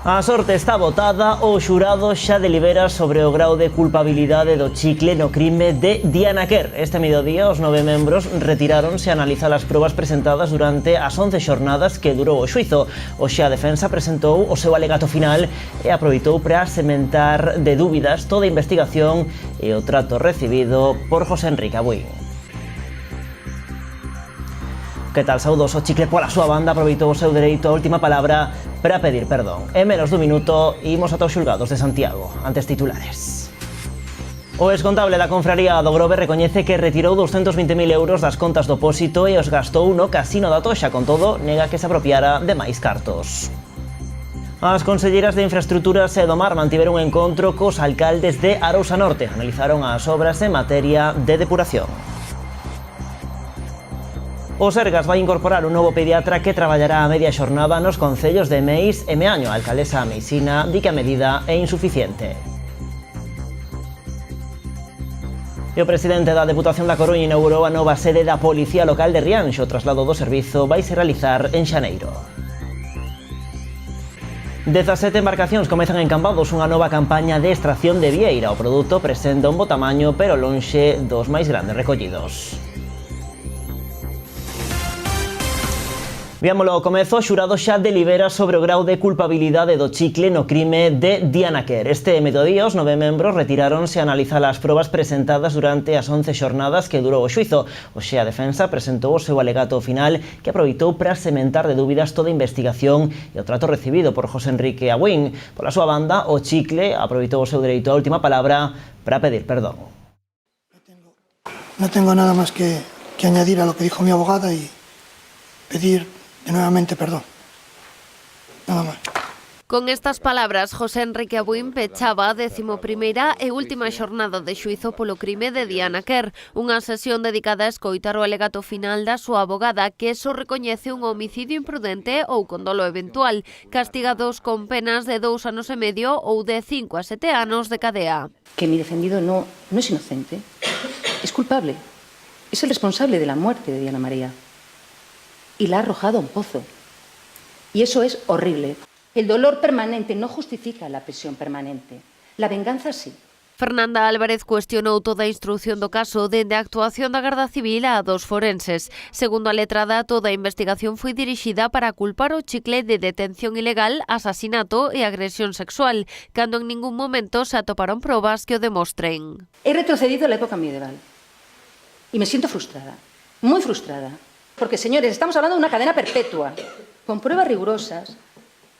A sorte está botada, o xurado xa delibera sobre o grau de culpabilidade do chicle no crime de Diana Quer. Este mediodía os 9 membros retiráronse a analizar as probas presentadas durante as 11 xornadas que durou o xuizo. Hoxe a defensa presentou o seu alegato final e aproveitou para sementar de dúbidas toda a investigación e o trato recibido por José Enrique Abuín. Que tal, saudoso? Chicle pola súa banda aproveitou o seu dereito á última palabra para pedir perdón. En menos dun minuto imos ata os xulgados de Santiago. Antes titulares. O excontable da confraría do Grove recoñece que retirou 220.000 euros das contas do pósito e os gastou no casino da Toxa. Con todo, nega que se apropiara de máis cartos. As conselleiras de Infraestructuras e do Mar mantiveron un encontro cos alcaldes de Arousa Norte. Analizaron as obras en materia de depuración. O Sergas vai incorporar un novo pediatra que traballará a media xornada nos concellos de Meis e Meaño. A alcaldesa meisina di que a medida é insuficiente. E o presidente da Deputación da Coruña inaugurou a nova sede da Policía Local de Rianxo. O traslado do servizo vai se realizar en xaneiro. 17 embarcacións comezan en Cambados unha nova campaña de extracción de vieira. O produto presenta un bo tamaño, pero lonxe dos máis grandes recollidos. Viámolo ao comezo, o xurado xa delibera sobre o grau de culpabilidade do chicle no crime de Diana Quer. Este mediodía, os 9 membros retiráronse a analizar as probas presentadas durante as 11 xornadas que durou o xuizo. Hoxe a defensa presentou o seu alegato final que aproveitou para sementar de dúbidas toda a investigación e o trato recibido por José Enrique Abuín. Pola súa banda, o chicle aproveitou o seu dereito á última palabra para pedir perdón. No tengo nada más que añadir a lo que dijo mi abogada y pedir nuevamente perdón. Nada más. Con estas palabras, José Enrique Abuín pechaba a 11ª e última xornada de xuizo polo crime de Diana Quer, unha sesión dedicada a escoitar o alegato final da súa abogada, que só recoñece un homicidio imprudente ou con dolo eventual, castigados con penas de 2 anos e medio ou de 5 a 7 anos de cadea. Que mi defendido no es inocente, es culpable, es el responsable de la muerte de Diana María. Y la ha arrojado a un pozo. Y eso es horrible. El dolor permanente no justifica la prisión permanente. La venganza sí. Fernanda Álvarez cuestionou toda a instrución do caso dende a actuación da Garda Civil a dos forenses. Segundo a letrada, toda a investigación foi dirixida para culpar o chicle de detención ilegal, asasinato e agresión sexual, cando en ningún momento se atoparon probas que o demostren. He retrocedido a la época medieval. Y me siento frustrada, muy frustrada. Porque, señores, estamos hablando de una cadena perpetua, con pruebas rigurosas.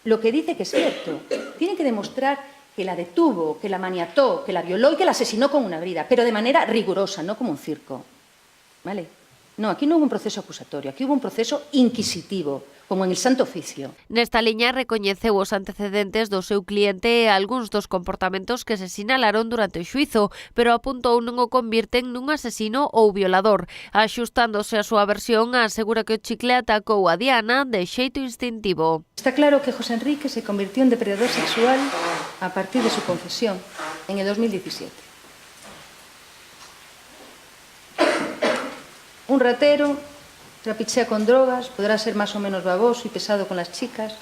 Lo que dice que es cierto. Tienen que demostrar que la detuvo, que la maniató, que la violó y que la asesinó con una brida, pero de manera rigurosa, no como un circo. ¿Vale? No, aquí no hubo un proceso acusatorio, aquí hubo un proceso inquisitivo, como en el Santo Oficio. Nesta liña recoñeceu os antecedentes do seu cliente e algúns dos comportamentos que se sinalaron durante o xuizo, pero apuntou non o convirten nun asesino ou violador. Axustándose a súa versión, asegura que o chicle atacou a Diana de xeito instintivo. Está claro que José Enrique se convirtió en depredador sexual a partir de su confesión en el 2017. Un ratero, trapichea con drogas, podrá ser más o menos baboso y pesado con las chicas,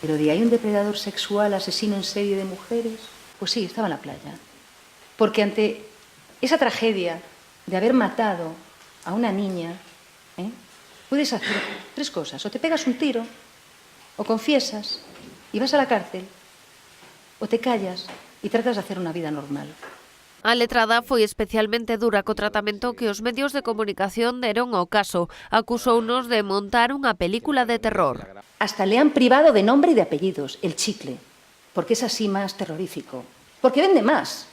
pero de ahí un depredador sexual, asesino en serie de mujeres, pues sí, estaba en la playa. Porque ante esa tragedia de haber matado a una niña, puedes hacer 3 cosas. O te pegas un tiro, o confiesas y vas a la cárcel, o te callas y tratas de hacer una vida normal. A letrada foi especialmente dura co tratamento que os medios de comunicación deron ao caso. Acusounos de montar unha película de terror. Hasta le han privado de nombre y de apellidos, el chicle, porque es así más terrorífico, porque vende más.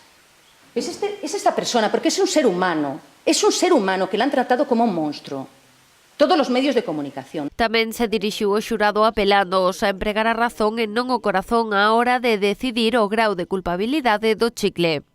Es esta persona, porque es un ser humano que le han tratado como un monstruo. Todos os medios de comunicación. Tamén se dirixiu o xurado apelándoos a empregar a razón e non o corazón á hora de decidir o grau de culpabilidade do chicle.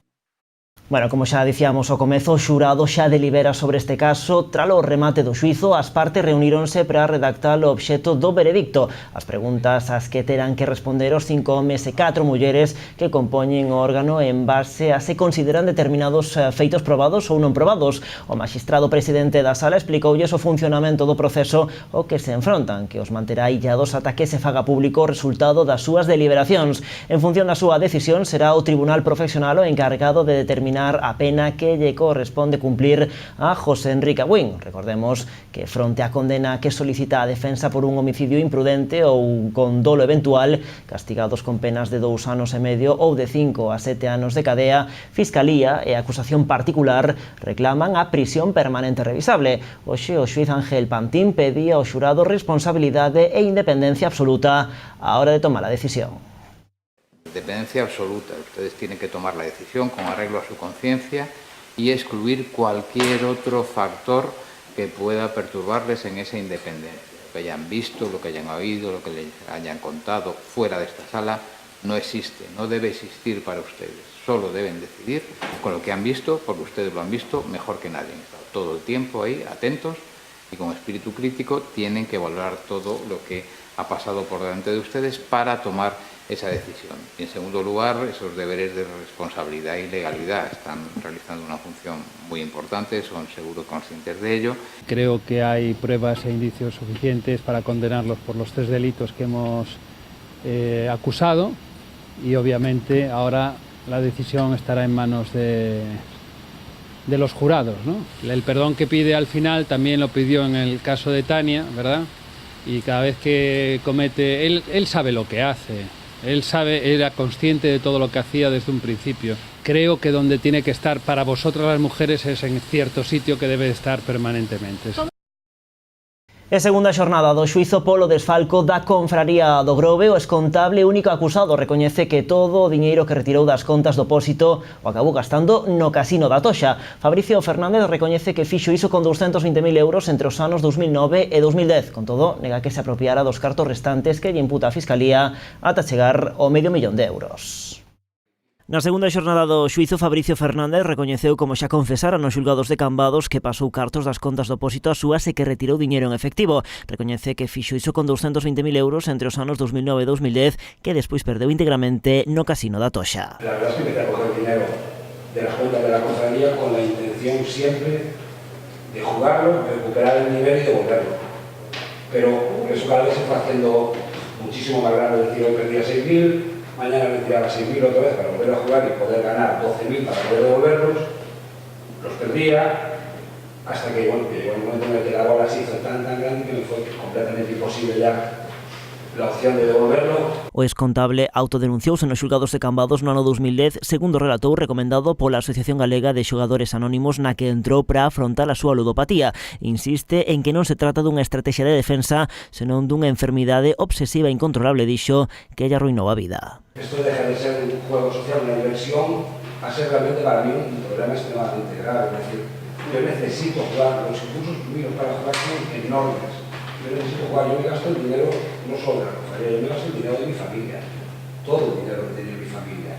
Bueno, como xa dicíamos ao comezo, o xurado xa delibera sobre este caso. Tralo o remate do xuízo, as partes reuníronse para redactar o obxecto do veredicto. As preguntas ás que terán que responder os 5 homes e 4 mulleres que compoñen o órgano en base a se consideran determinados feitos probados ou non probados. O magistrado presidente da sala explicoulles o funcionamento do proceso o que se enfrontan, que os manterá illados ata que se faga público o resultado das súas deliberacións. En función da súa decisión, será o tribunal profesional o encargado de determinar a pena que lle corresponde cumplir a José Enrique Abuín. Recordemos que fronte á condena que solicita a defensa por un homicidio imprudente ou con dolo eventual, castigados con penas de 2 anos e medio ou de 5 a 7 anos de cadea, Fiscalía e a acusación particular reclaman a prisión permanente revisable. Hoxe o xuíz Ángel Pantín pedía ao xurado responsabilidade e independencia absoluta á hora de tomar a decisión. Dependencia absoluta. Ustedes tienen que tomar la decisión con arreglo a su conciencia y excluir cualquier otro factor que pueda perturbarles en esa independencia. Lo que hayan visto, lo que hayan oído, lo que les hayan contado fuera de esta sala no existe, no debe existir para ustedes. Solo deben decidir con lo que han visto, porque ustedes lo han visto mejor que nadie. Todo el tiempo ahí, atentos, y con espíritu crítico tienen que valorar todo lo que ha pasado por delante de ustedes para tomar esa decisión. Y en segundo lugar, esos deberes de responsabilidad y legalidad. Están realizando una función muy importante, son seguro conscientes de ello. Creo que hay pruebas e indicios suficientes para condenarlos por los 3 delitos que hemos acusado y obviamente ahora la decisión estará en manos de los jurados, ¿no? El perdón que pide al final también lo pidió en el caso de Tania, ¿verdad? Y cada vez que comete, él sabe lo que hace. Él sabe, era consciente de todo lo que hacía desde un principio. Creo que donde tiene que estar para vosotras las mujeres es en cierto sitio que debe estar permanentemente. E segunda xornada do xuízo polo desfalco da Confraría do Grove, o excontable único acusado recoñece que todo o diñeiro que retirou das contas do pósito o acabou gastando no casino da Toxa. Fabricio Fernández recoñece que fixo iso con 220.000 euros entre os anos 2009 e 2010. Con todo, nega que se apropiara dos cartos restantes que lle imputa a Fiscalía ata chegar ao $500.000 de euros. Na segunda xornada do xuízo, Fabricio Fernández recoñeceu, como xa confesara nos xulgados de Cambados, que pasou cartos das contas do pósito ás súas e que retirou diñeiro en efectivo. Recoñece que fixo iso con 220.000 euros entre os anos 2009 e 2010, que despois perdeu íntegramente no casino da Toxa. La verdad es que empecé a coger dinero de las cuentas de la Confraría con la intención siempre de jugarlo, de recuperar el nivel y devolverlo. Pero eso cada vez se fue haciendo muchísimo más grande. Es decir, hoy perdía 6.000, mañana me tiraba 6.000 otra vez para volver a jugar y poder ganar 12.000 para poder devolverlos. Los perdía hasta que, bueno, que llegó un momento en el que la bola se hizo tan grande que me fue completamente imposible ya la opción de devolverlo. O excontable autodenunciouse nos xulgados de Cambados no ano 2010, segundo relatou recomendado pola Asociación Galega de Xogadores Anónimos, na que entrou para afrontar a súa ludopatía. Insiste en que non se trata dunha estrategia de defensa, senón dunha enfermidade obsesiva e incontrolable, dixo, que ella arruinou a vida. Esto deja de ser un juego social, una diversión, a ser realmente para mí un problema extremadamente grave. Es decir, yo necesito jugar, los impulsos míos para jugar son enormes. Yo necesito jugar, yo me gasto el dinero no solo de la Confraría, yo me gasto el dinero de mi familia, todo el dinero que tiene mi familia.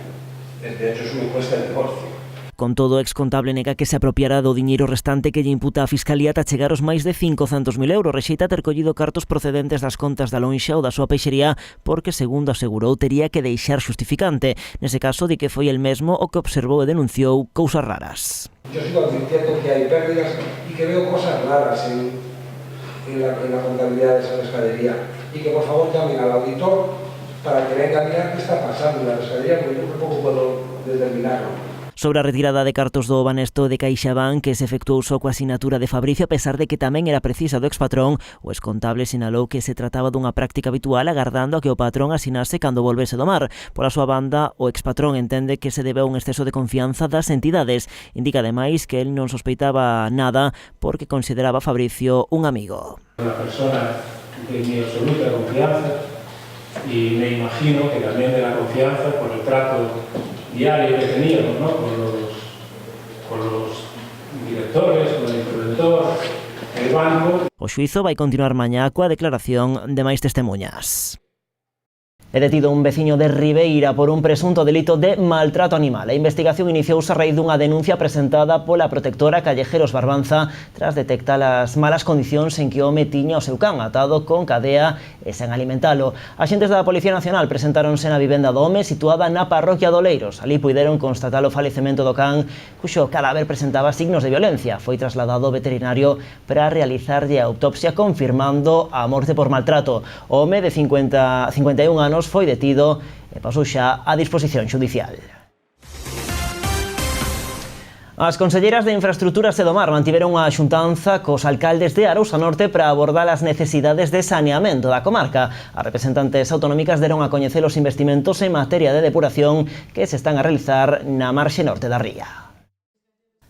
De hecho, eso me cuesta el divorcio. Con todo, o excontable nega que se apropiara do diñeiro restante que lle imputa a Fiscalía ata chegar aos máis de 500.000 euros. Rexeita ter collido cartos procedentes das contas da lonxa ou da súa peixería porque, segundo asegurou, tería que deixar xustificante. Nese caso, di que foi el mesmo o que observou e denunciou cousas raras. Yo sigo advirtiendo que hai pérdidas y que veo cosas raras en la contabilidad de esa pescadería y que por favor llamen al auditor para que venga a mirar qué está pasando en la pescadería, porque yo tampoco puedo determinarlo. Sobre a retirada de cartos do Banesto de CaixaBank, que se efectuou só coa asinatura de Fabricio, a pesar de que tamén era precisa do expatrón, o excontable sinalou que se trataba dunha práctica habitual, agardando a que o patrón asinase cando volvese do mar. Pola súa banda, o expatrón entende que se debe a un exceso de confianza das entidades. Indica ademais que el non sospeitaba nada porque consideraba a Fabricio un amigo. Una persona de mi absoluta confianza y me imagino que también de la confianza por el trato diario que teníamos, ¿no? con los directores, con el interventor, el banco. O xuízo vai continuar mañá coa declaración de máis testemuñas. É detido un veciño de Ribeira por un presunto delito de maltrato animal. A investigación iniciouse a raíz dunha denuncia presentada pola protectora Callejeros Barbanza tras detectar as malas condicións en que o home tiña o seu can atado con cadea e sen alimentalo. Axentes da Policía Nacional presentáronse na vivenda do home situada na parroquia de Oleiros. Ali puideron constatar o falecemento do can, cuxo cadáver presentaba signos de violencia. Foi trasladado ao veterinario para realizarlle a autopsia confirmando a morte por maltrato. O home de 51 anos foi detido e pasou xa a disposición xudicial. As conselleiras de Infraestructuras e do Mar mantiveron unha xuntanza cos alcaldes de Arousa Norte para abordar as necesidades de saneamento da comarca. As representantes autonómicas deron a coñecer os investimentos en materia de depuración que se están a realizar na marxe norte da ría.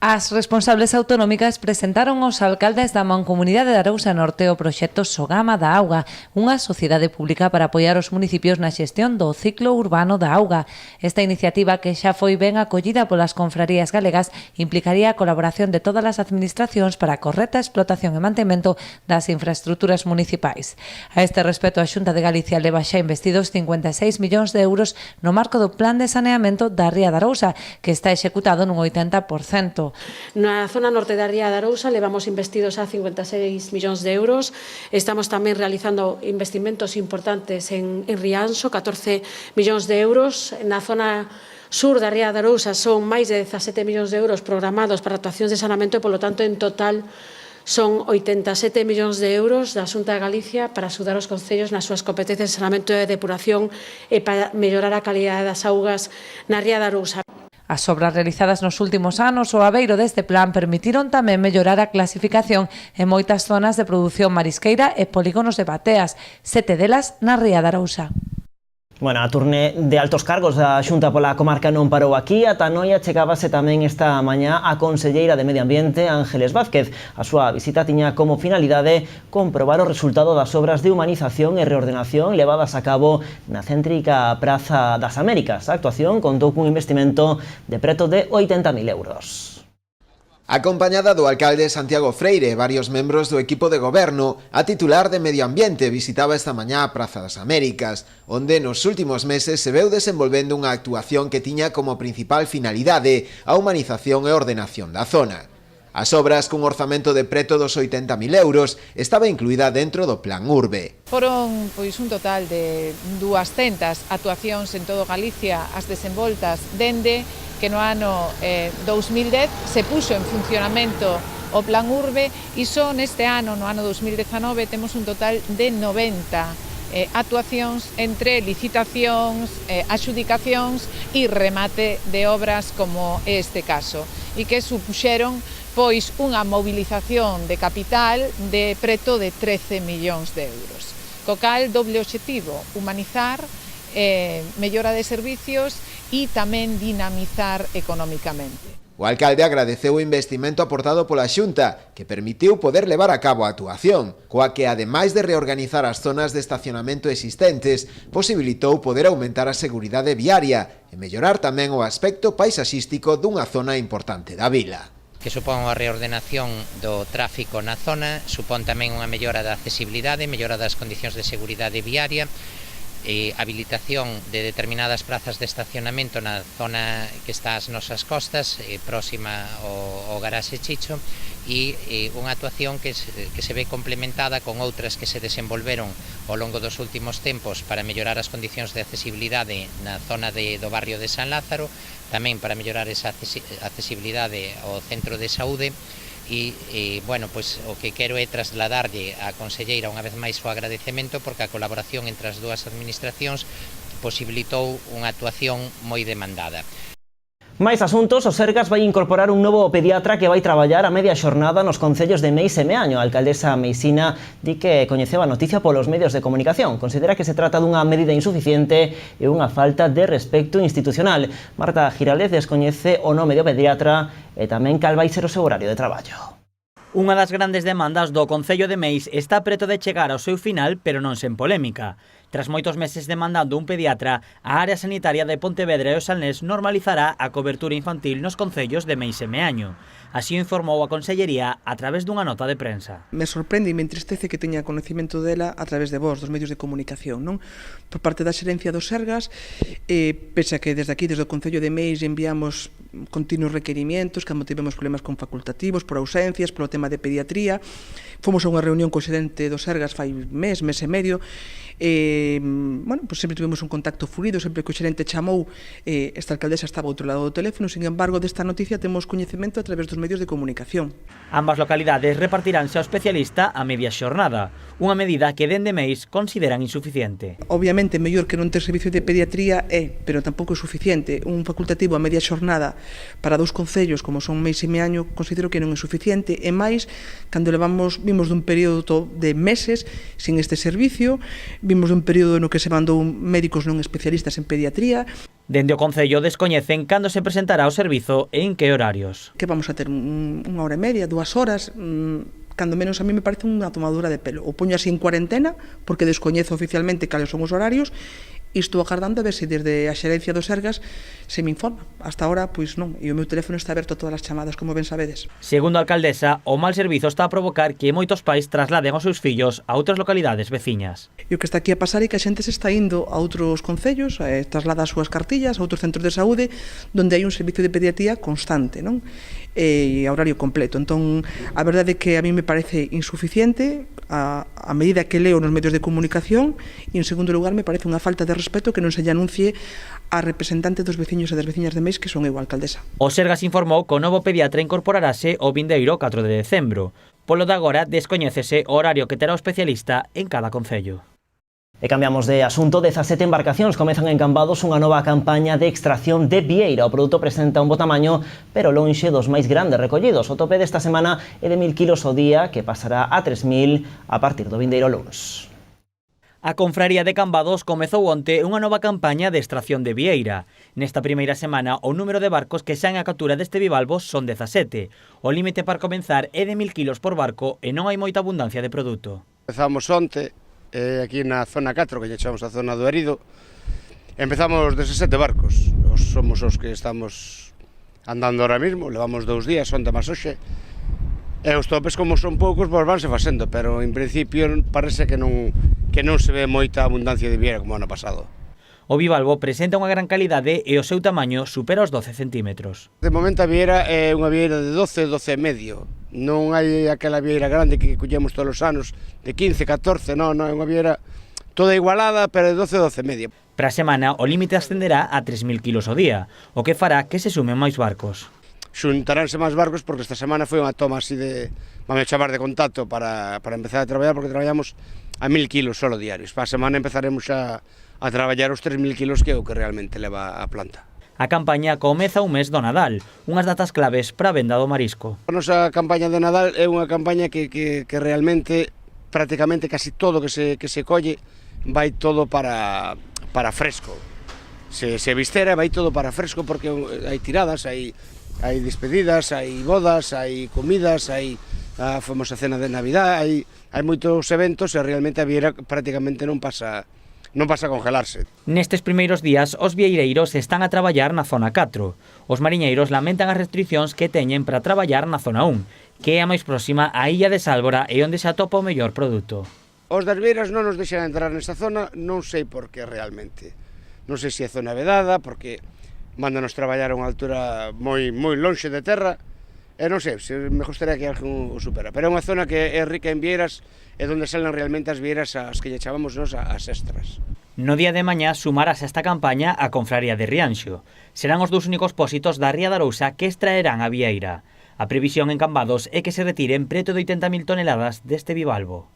As responsables autonómicas presentaron aos alcaldes da Mancomunidade de Arousa Norte o proxecto Sogama da Auga, unha sociedade pública para apoiar os municipios na xestión do ciclo urbano da auga. Esta iniciativa, que xa foi ben acollida polas confrarías galegas, implicaría a colaboración de todas as administracións para a correcta explotación e mantemento das infraestructuras municipais. A este respecto, a Xunta de Galicia leva xa investidos 56 millóns de euros no marco do Plan de Saneamento da Ría de Arousa, que está executado nun 80%. Na zona norte da Ría de Arousa levamos investidos a 56 millóns de euros. Estamos tamén realizando investimentos importantes en Rianxo, 14 millóns de euros. Na zona sur da Ría de Arousa son máis de 17 millóns de euros programados para actuacións de saneamento e, polo tanto, en total son 87 millóns de euros da Xunta de Galicia para axudar os concellos nas súas competencias de saneamento e depuración e para mellorar a calidade das augas na Ría de Arousa. As obras realizadas nos últimos anos ao abeiro deste plan permitiron tamén mellorar a clasificación en moitas zonas de produción marisqueira e polígonos de bateas, 7 delas na Ría de Arousa. Bueno, a turné de altos cargos da Xunta pola comarca non parou aquí. Ata Noia chegábase tamén esta mañá a conselleira de Medio Ambiente, Ángeles Vázquez. A súa visita tiña como finalidade comprobar o resultado das obras de humanización e reordenación levadas a cabo na céntrica Praza das Américas. A actuación contou cun investimento de preto de 80.000 euros. Acompañada do alcalde Santiago Freire e varios membros do equipo de goberno, a titular de Medio Ambiente visitaba esta mañá a Praza das Américas, onde nos últimos meses se veu desenvolvendo unha actuación que tiña como principal finalidade a humanización e ordenación da zona. As obras, cun orzamento de preto dos 80.000 euros, estaba incluída dentro do Plan Urbe. Foron un total de 200 actuacións en todo Galicia, as desenvoltas dende que no ano 2010 se puxo en funcionamento o Plan Urbe e só neste ano, no ano 2019, temos un total de 90 actuacións entre licitacións, adxudicacións e remate de obras como este caso, e que supuxeron unha movilización de capital de preto de 13 millóns de euros. Co cal, doble obxectivo, humanizar, mellora de servicios e tamén dinamizar económicamente. O alcalde agradeceu o investimento aportado pola Xunta, que permitiu poder levar a cabo a actuación, coa que, ademais de reorganizar as zonas de estacionamento existentes, posibilitou poder aumentar a seguridade viaria e mellorar tamén o aspecto paisaxístico dunha zona importante da vila. Que supón a reordenación do tráfico na zona, supón tamén unha mellora da accesibilidade, mellora das condicións de seguridade viaria, habilitación de determinadas prazas de estacionamento na zona que está ás nosas costas, próxima ao garaxe Chicho, e unha actuación que se ve complementada con outras que se desenvolveron ao longo dos últimos tempos para mellorar as condicións de accesibilidade na zona do barrio de San Lázaro, tamén para mellorar esa accesibilidade ao centro de saúde. E, bueno, pois o que quero é trasladarlle á conselleira unha vez máis o agradecemento, porque a colaboración entre as dúas administracións posibilitou unha actuación moi demandada. Máis asuntos, o Sergas vai incorporar un novo pediatra que vai traballar a media xornada nos concellos de Meis e Meaño. A alcaldesa meisina di que coñeceu a noticia polos medios de comunicación. Considera que se trata dunha medida insuficiente e unha falta de respecto institucional. Marta Giraldez descoñece o nome do pediatra e tamén cal vai ser o seu horario de traballo. Unha das grandes demandas do Concello de Meis está preto de chegar ao seu final, pero non sen polémica. Tras moitos meses demandando un pediatra, a área sanitaria de Pontevedra e o Salnés normalizará a cobertura infantil nos concellos de Meis e Meaño. Así o informou a Consellería a través dunha nota de prensa. Me sorprende e me entristece que teña conocimento dela a través de vos, dos medios de comunicación, non? Por parte da xerencia dos Sergas, pese a que desde aquí, desde o Concello de Meis, enviamos continuos requerimientos, cando tivemos problemas con facultativos, por ausencias, polo tema de pediatría. Fomos a unha reunión co xerente dos Sergas fai mes e medio, sempre tivemos un contacto fluido, sempre que o xerente chamou, esta alcaldesa estaba ao outro lado do teléfono, sin embargo, desta noticia temos coñecemento a través dos medios de comunicación. Ambas localidades repartiránse ao especialista a media xornada, unha medida que dende Meis consideran insuficiente. Obviamente, mellor que non ter servicio de pediatría pero tampouco é suficiente. Un facultativo a media xornada para dous concellos como son Meis e Meaño considero que non é suficiente, e máis cando vimos dun período de meses sin este servicio, vimos dun período no que se mandou médicos non especialistas en pediatría. Dende o Concello descoñecen cando se presentará o servizo e en que horarios. Que vamos a ter unha hora e media, 2 horas, cando menos a mí me parece unha tomadura de pelo. O poño así en cuarentena, porque descoñezo oficialmente cales son os horarios, e estou agardando a ver se desde a xerencia dos Sergas se me informa. Hasta ahora, pois non, e o meu teléfono está aberto a todas as chamadas, como ben sabedes. Segundo a alcaldesa, o mal servizo está a provocar que moitos pais trasladen os seus fillos a outras localidades veciñas. E o que está aquí a pasar é que a xente se está indo a outros concellos, traslada as súas cartillas a outros centros de saúde, onde hai un servicio de pediatría constante, non? E a horario completo. Entón, a verdade é que a mí me parece insuficiente a medida que leo nos medios de comunicación, e en segundo lugar me parece unha falta de respeto que non se lle anuncie a representante dos veciños e das veciñas de Meis, que son eu, alcaldesa. O Sergas informou que o novo pediatra incorporarase o vindeiro 4 de decembro. Polo de agora, descoñécese o horario que terá o especialista en cada concello. E cambiamos de asunto. 17 embarcacións comezan en Cambados unha nova campaña de extracción de vieira. O produto presenta un bo tamaño, pero lonxe dos máis grandes recollidos. O tope desta semana é de 1000 kilos ao día, que pasará a 3000 a partir do vindeiro luns. A Confraría de Cambados comezou onte unha nova campaña de extracción de vieira. Nesta primeira semana, o número de barcos que saen a captura deste bivalvo son 17. O límite para comenzar é de 1000 kilos por barco e non hai moita abundancia de produto. Empezamos onte, aquí na zona 4, que lle chamamos a zona do Herido, empezamos 17 barcos. Somos os que estamos andando ahora mismo, levamos 2 días, onte máis hoxe, e os topes, como son poucos, pois vanse facendo, pero en principio parece que non se ve moita abundancia de vieira como ano pasado. O bivalvo presenta unha gran calidade e o seu tamaño supera os 12 centímetros. De momento a vieira é unha vieira de 12 e medio. Non hai aquela vieira grande que collemos todos os anos de 15, 14, non, é unha vieira toda igualada, pero de 12 e medio. Para a semana o límite ascenderá a 3000 kilos ao día, o que fará que se sumen máis barcos. Xuntaránse máis barcos porque esta semana foi unha toma así de, vamos a chamar de contacto para empezar a traballar, porque traballamos a 1000 kilos solo diarios. Para a semana empezaremos a traballar os 3000 kilos, que é o que realmente leva a planta. A campaña comeza un mes do Nadal, unhas datas claves para a venda do marisco. A nosa campaña de Nadal é unha campaña que realmente, prácticamente casi todo que se colle, vai todo para fresco. Se vistera, vai todo para fresco, porque hai tiradas, hai despedidas, hai bodas, hai comidas, hai a famosa cena de Navidad, hai moitos eventos e realmente a vieira prácticamente non pasa a congelarse. Nestes primeiros días, os vieireiros están a traballar na zona 4. Os mariñeiros lamentan as restricións que teñen para traballar na zona 1, que é a máis próxima á illa de Sálvora e onde se atopa o mellor produto. Os das vieiras non nos deixan entrar nesta zona, non sei por que realmente. Non sei se é zona vedada, porque mándanos traballar a unha altura moi lonxe de terra, e non sei, me gustaría que alguén o supera. Pero é unha zona que é rica en vieiras, e onde salen realmente as vieiras as que lle chamamos nos as extras. No día de mañá sumarás a esta campaña a Confraría de Rianxo. Serán os dous únicos pósitos da Ría de Arousa que extraerán a vieira. A previsión en Cambados é que se retiren preto de 80.000 toneladas deste bivalvo.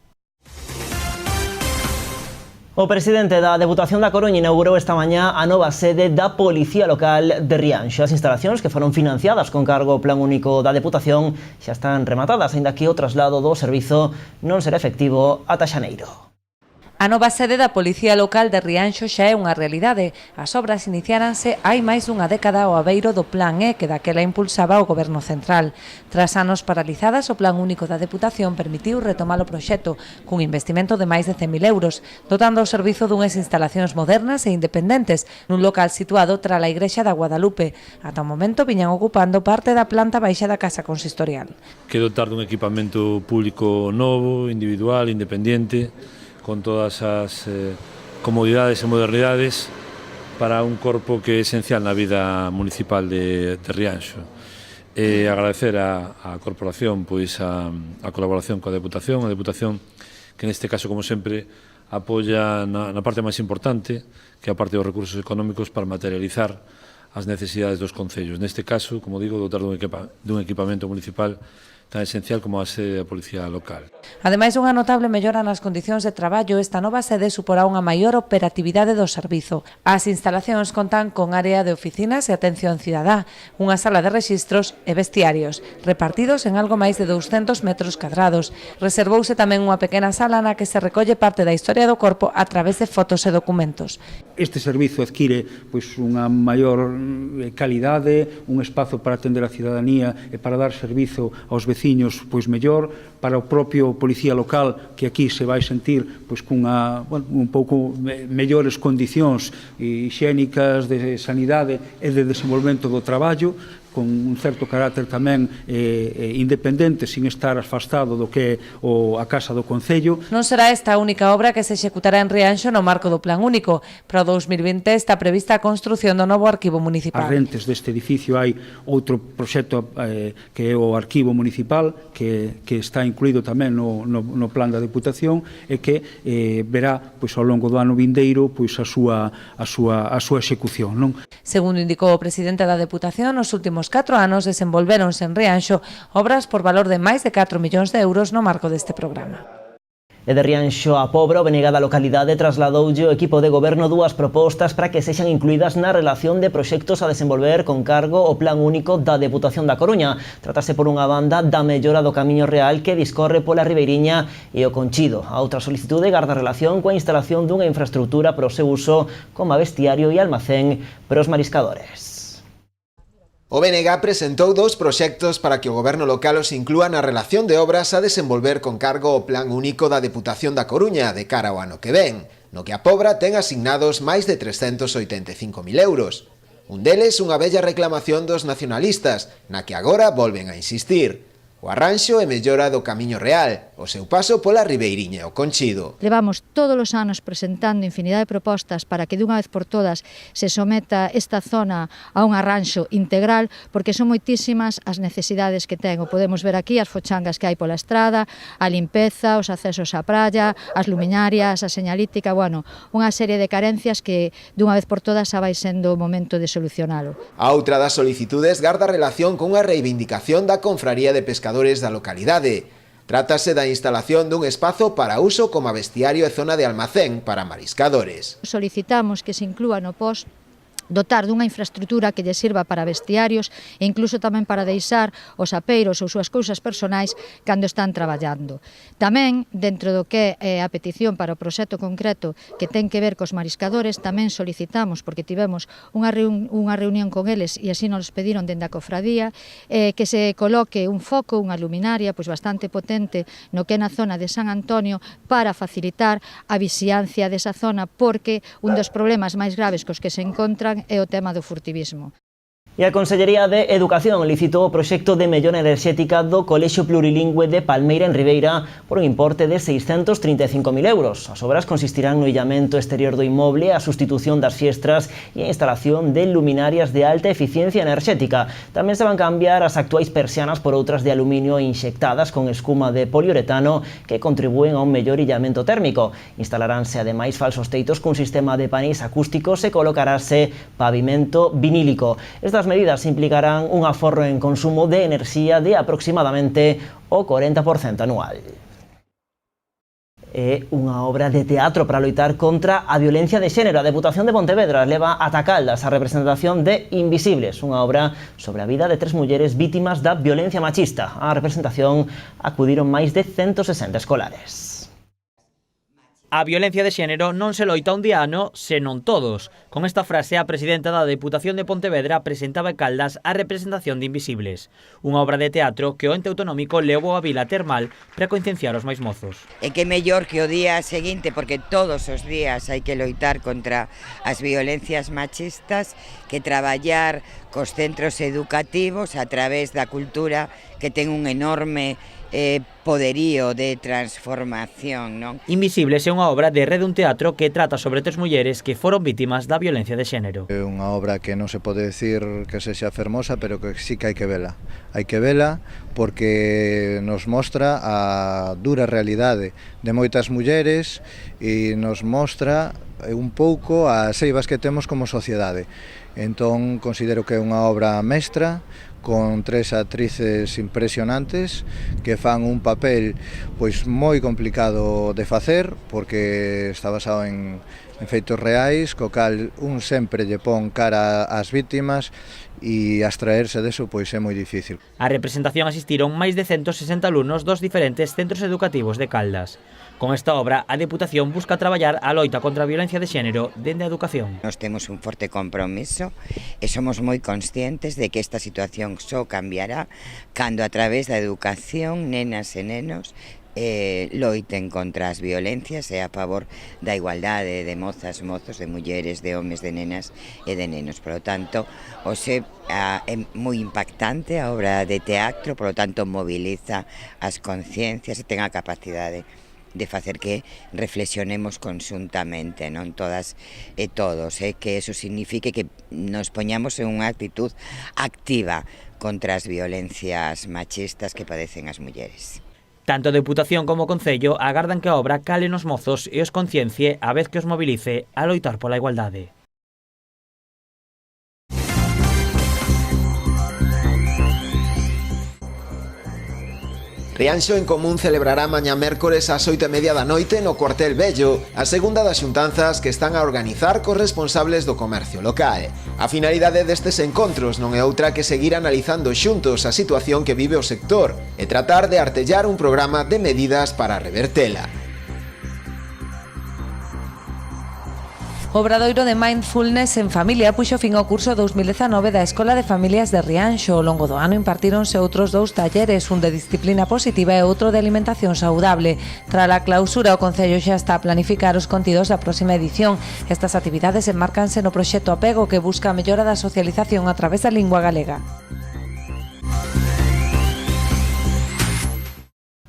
O presidente da Deputación da Coruña inaugurou esta mañá a nova sede da Policía Local de Rianxo. As instalacións, que foron financiadas con cargo ao Plan Único da Deputación, xa están rematadas, aínda que o traslado do servizo non será efectivo ata xaneiro. A nova sede da Policía Local de Rianxo xa é unha realidade. As obras iniciáranse hai máis dunha década ao abeiro do Plan E que daquela impulsaba o Goberno Central. Tras anos paralizadas, o Plan Único da Deputación permitiu retomar o proxecto cun investimento de máis de 100.000 euros, dotando o servizo dunhas instalacións modernas e independentes nun local situado tras a Igrexa da Guadalupe. Ata o momento viñan ocupando parte da planta baixa da Casa Consistorial. Que dotar dun equipamento público novo, individual, independente, con todas as comodidades e modernidades para un corpo que é esencial na vida municipal de Rianxo. E agradecer á corporación pois a colaboración coa Deputación, a Deputación que neste caso, como sempre, apoia na parte máis importante, que é a parte dos recursos económicos para materializar as necesidades dos concellos. Neste caso, como digo, dotar dun equipamento municipal tan esencial como a sede da Policía Local. Ademais dunha notable mellora nas condicións de traballo, esta nova sede suporá unha maior operatividade do servizo. As instalacións contan con área de oficinas e atención cidadá, unha sala de rexistros e vestiarios, repartidos en algo máis de 200 metros cadrados. Reservouse tamén unha pequena sala na que se recolle parte da historia do corpo a través de fotos e documentos. Este servizo adquire unha maior calidade, un espazo para atender a cidadanía e para dar servizo aos veciños mellor, para o propio Policía Local, que aquí se vai sentir cunha un pouco mellores condicións hixiénicas de sanidade e de desenvolvemento do traballo, con un certo carácter tamén independente, sin estar afastado do que é a Casa do Concello. Non será esta a única obra que se executará en Rianxo no marco do Plan Único. Para o 2020 está prevista a construción do novo arquivo municipal. As rentes deste edificio hai outro proxecto que é o arquivo municipal, que está incluído tamén no plan da Deputación e que verá ao longo do ano vindeiro a súa execución. Segundo indicou o presidente da Deputación, nos últimos 4 anos desenvolvéronse en Rianxo obras por valor de máis de 4 millóns de euros no marco deste programa. E de Rianxo a Pobra, o Benega da localidade trasladoulle o equipo de goberno dúas propostas para que sexan incluídas na relación de proxectos a desenvolver con cargo o Plan Único da Deputación da Coruña. Trátase por unha banda da mellora do Camiño Real que discorre pola Ribeiriña e o Conchido. A outra solicitude garda relación coa instalación dunha infraestructura para o seu uso como vestiario e almacén para os mariscadores. O BNG presentou 2 proxectos para que o goberno local os inclúa na relación de obras a desenvolver con cargo o Plan Único da Deputación da Coruña de cara ao ano que ven, no que a Pobra ten asignados máis de 385.000 euros. Un deles unha bella reclamación dos nacionalistas, na que agora volven a insistir. O arranxo e mellora do Camiño Real, o seu paso pola Ribeiriña e o Conchido. Levamos todos os anos presentando infinidade de propostas para que dunha vez por todas se someta esta zona a un arranxo integral, porque son moitísimas as necesidades que ten. O podemos ver aquí, as fochangas que hai pola estrada, a limpeza, os accesos á praia, as luminarias, a señalítica, unha serie de carencias que dunha vez por todas xa vai sendo o momento de solucionalo. A outra das solicitudes garda relación cunha reivindicación da Confraría de Pescadores da localidade. Trátase da instalación dun espazo para uso como vestiario e zona de almacén para mariscadores. Solicitamos que se inclúa no POS dotar dunha infraestructura que lle sirva para vestiarios e incluso tamén para deixar os apeiros ou súas cousas personais cando están traballando. Tamén, dentro do que é a petición para o proxecto concreto que ten que ver cos mariscadores, tamén solicitamos, porque tivemos unha reunión con eles e así nos pediron dende a cofradía, que se coloque un foco, unha luminaria bastante potente no que é na zona de San Antonio para facilitar a vixiancia desa zona, porque un dos problemas máis graves cos que se encontran é o tema do furtivismo. E a Consellería de Educación licitou o proxecto de mellora enerxética do Colexio Plurilingüe de Palmeira en Ribeira por un importe de 635.000 euros. As obras consistirán no illamento exterior do inmoble, a sustitución das fiestras e a instalación de luminarias de alta eficiencia enerxética. Tamén se van cambiar as actuais persianas por outras de aluminio inxectadas con escuma de poliuretano que contribúen a un mellor illamento térmico. Instalaránse ademais falsos teitos cun sistema de paneis acústicos e colocarase pavimento vinílico. Estas medidas implicarán un aforro en consumo de enerxía de aproximadamente o 40% anual. É unha obra de teatro para loitar contra a violencia de xénero. A Deputación de Pontevedra leva ata Caldas a representación de Invisibles, unha obra sobre a vida de 3 mulleres vítimas da violencia machista. A representación acudiron máis de 160 escolares. A violencia de xénero non se loita un día ano, senón todos. Con esta frase, a presidenta da Deputación de Pontevedra presentaba en Caldas a representación de Invisibles, unha obra de teatro que o ente autonómico levou a Vila Termal para concienciar os máis mozos. E que mellor que o día seguinte, porque todos os días hai que loitar contra as violencias machistas, que traballar cos centros educativos a través da cultura que ten un enorme poderío de transformación, non? Invisibles é unha obra de Rede un Teatro que trata sobre 3 mulleres que foron vítimas da violencia de xénero. É unha obra que non se pode decir que sexa fermosa, pero que sí que hai que vela. Hai que vela porque nos mostra a dura realidade de moitas mulleres e nos mostra un pouco as eivas que temos como sociedade. Entón, considero que é unha obra mestra, con 3 actrices impresionantes que fan un papel pois moi complicado de facer porque está basado en feitos reais, co cal un sempre lle pon cara ás vítimas e abstraerse deso pois é moi difícil. A representación asistiron máis de 160 alumnos dos diferentes centros educativos de Caldas. Con esta obra, a Deputación busca traballar a loita contra a violencia de xénero dende a educación. Nos temos un forte compromiso e somos moi conscientes de que esta situación só cambiará cando a través da educación nenas e nenos loiten contra as violencias e a favor da igualdade de mozas, mozos, de mulleres, de homes, de nenas e de nenos. Por lo tanto, hoxe é moi impactante a obra de teatro, por lo tanto, moviliza as conciencias e ten a capacidade de facer que reflexionemos conxuntamente, non todas e todos, que eso signifique que nos poñamos en unha actitud activa contra as violencias machistas que padecen as mulleres. Tanto a Deputación como o Concello agardan que a obra cale nos mozos e os conciencie a vez que os movilice a loitar pola igualdade. Rianxo en Común celebrará mañá mércores ás 8:30 da noite no Cuartel Vello a segunda das xuntanzas que están a organizar cos responsables do comercio local. A finalidade destes encontros non é outra que seguir analizando xuntos a situación que vive o sector e tratar de artellar un programa de medidas para revertela. O Obradoiro de Mindfulness en Familia puxo fin ao curso 2019 da Escola de Familias de Rianxo. Ao longo do ano impartíronse outros 2 talleres, un de disciplina positiva e outro de alimentación saudable. Tras a clausura, o Concello xa está a planificar os contidos da próxima edición. Estas actividades enmárcanse no proxecto Apego, que busca a mellora da socialización a través da lingua galega.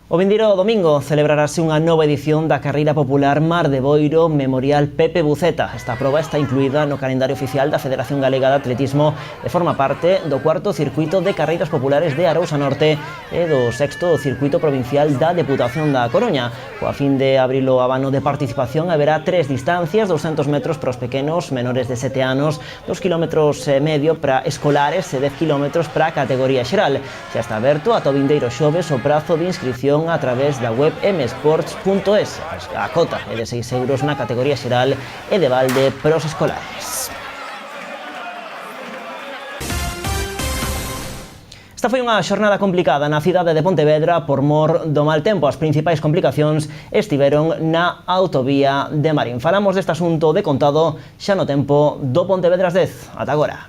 O vindeiro domingo celebrarase unha nova edición da carreira popular Mar de Boiro Memorial Pepe Buceta. Esta proba está incluída no calendario oficial da Federación Galega de Atletismo e forma parte do 4º circuito de carreiras populares de Arousa Norte e do 6º circuito provincial da Deputación da Coruña. Coa fin de abrir o abano de participación, haberá 3 distancias, 200 metros para os pequenos menores de 7 anos, 2,5 km para escolares e 10 km para a categoría xeral. Xa está aberto ata o vindeiro xoves o prazo de inscripción a través da web msports.es. A cota é de 6 euros na categoría xeral e de balde para os escolares. Esta foi unha xornada complicada na cidade de Pontevedra por mor do mal tempo. As principais complicacións estiveron na autovía de Marín. Falamos deste asunto de contado xa no tempo do Pontevedras 10. Ata agora.